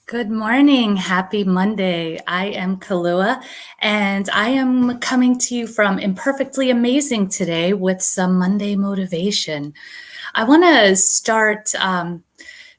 Good morning. Happy Monday. I am Kalua, and I am coming to you from Imperfectly Amazing today with some Monday motivation. I want to start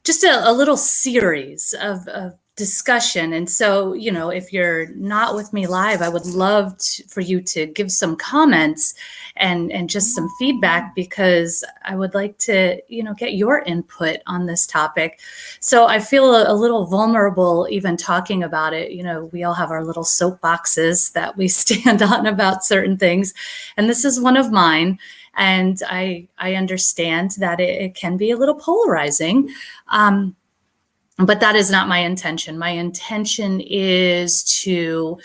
just a little series of discussion. And so, if you're not with me live, I would love for you to give some comments and just some feedback because I would like to, get your input on this topic. So I feel a little vulnerable even talking about it. We all have our little soapboxes that we stand on about certain things. And this is one of mine. And I understand that it can be a little polarizing. But that is not my intention. My intention is to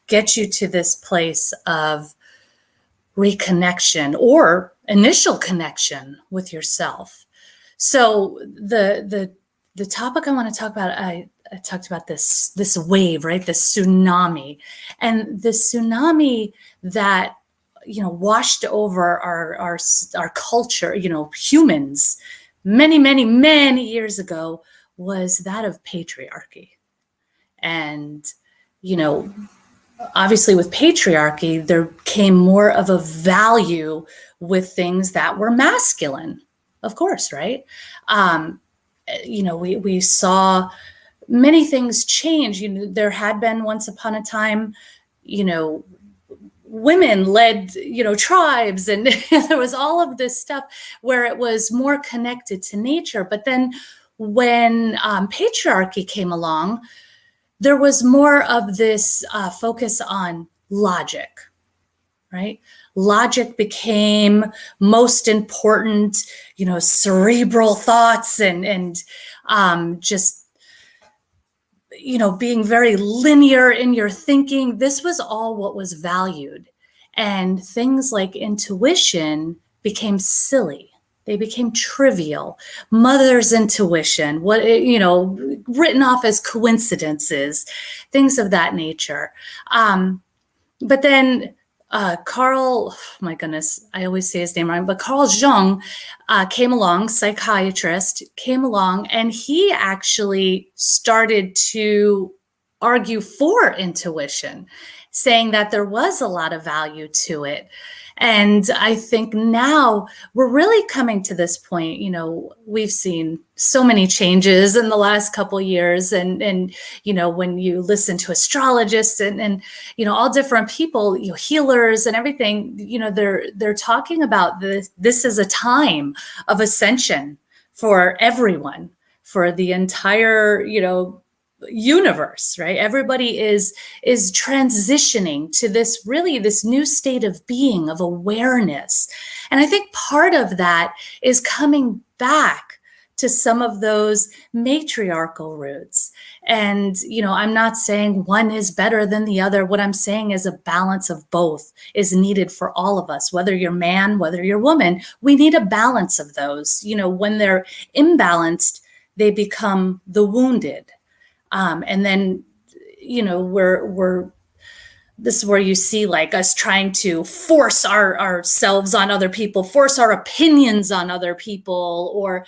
get you to this place of reconnection or initial connection with yourself. So the topic I want to talk about, I talked about this wave, right? This tsunami, and the tsunami that washed over our culture, humans, many years ago, was that of patriarchy. And obviously with patriarchy, there came more of a value with things that were masculine, of course, right? We saw many things change. There had been once upon a time, women led, tribes, and there was all of this stuff where it was more connected to nature. But then when patriarchy came along, there was more of this focus on logic, right? Logic became most important, cerebral thoughts and just being very linear in your thinking. This was all what was valued. And things like intuition became silly. They became trivial. Mother's intuition, written off as coincidences, things of that nature. But then Carl, my goodness, I always say his name wrong, but Carl Jung came along, psychiatrist, came along, and he actually started to argue for intuition, saying that there was a lot of value to it. And I think now we're really coming to this point. We've seen so many changes in the last couple of years, and when you listen to astrologists and all different people, healers and everything, they're talking about this. This is a time of ascension for everyone, for the entire universe, right? Everybody is transitioning to this new state of being, of awareness. And I think part of that is coming back to some of those matriarchal roots. And I'm not saying one is better than the other. What I'm saying is a balance of both is needed for all of us, whether you're man, whether you're woman. We need a balance of those. When they're imbalanced, they become the wounded. And then, this is where you see like us trying to force ourselves on other people, force our opinions on other people, or,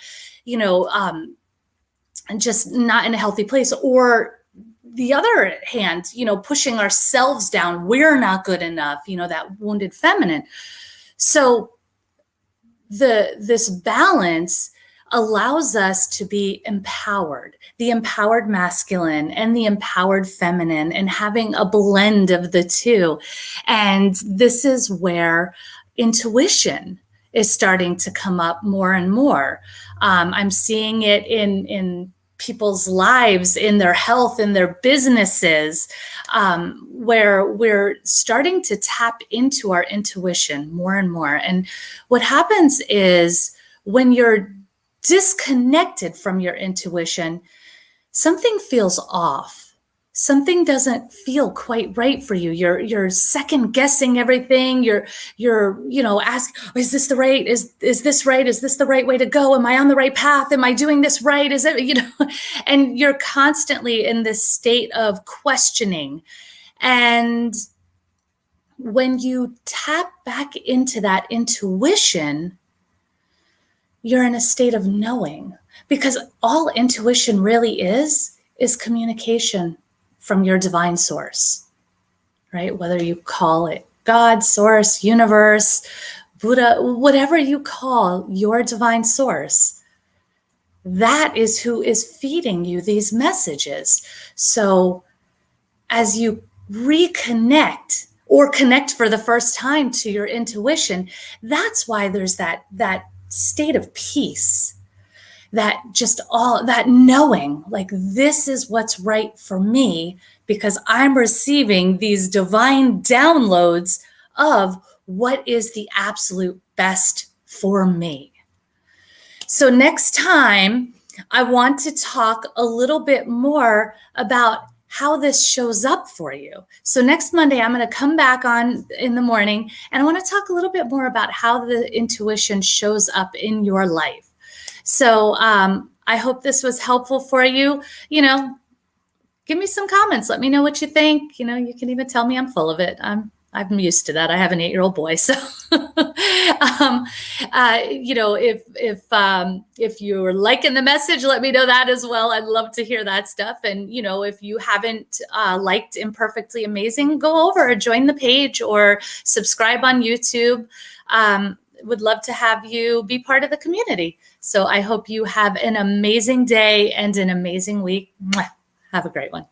just not in a healthy place. Or the other hand, pushing ourselves down. We're not good enough, that wounded feminine. So this balance allows us to be empowered, the empowered masculine and the empowered feminine, and having a blend of the two. And this is where intuition is starting to come up more and more. I'm seeing it in people's lives, in their health, in their businesses, where we're starting to tap into our intuition more and more. And what happens is when you're disconnected from your intuition, something feels off. Something doesn't feel quite right for you. You're second guessing everything. You're asking, oh, is this the right? Is this right? Is this the right way to go? Am I on the right path? Am I doing this right? Is it, and you're constantly in this state of questioning. And when you tap back into that intuition, you're in a state of knowing, because all intuition really is is communication from your divine source, right? Whether you call it God, source, universe, Buddha, whatever you call your divine source, that is who is feeding you these messages. So as you reconnect or connect for the first time to your intuition, that's why there's that state of peace, that just all that knowing, like, this is what's right for me because I'm receiving these divine downloads of what is the absolute best for me. So next time, I want to talk a little bit more about how this shows up for you. So next Monday, I'm going to come back on in the morning, and I want to talk a little bit more about how the intuition shows up in your life. So I hope this was helpful for you. You know, give me some comments. Let me know what you think. You know, you can even tell me I'm full of it. I'm used to that. I have an 8-year-old boy, so you know, if you're liking the message, let me know that as well. I'd love to hear that stuff. And you know, if you haven't liked Imperfectly Amazing, go over, join the page, or subscribe on YouTube. Would love to have you be part of the community. So I hope you have an amazing day and an amazing week. Mwah. Have a great one.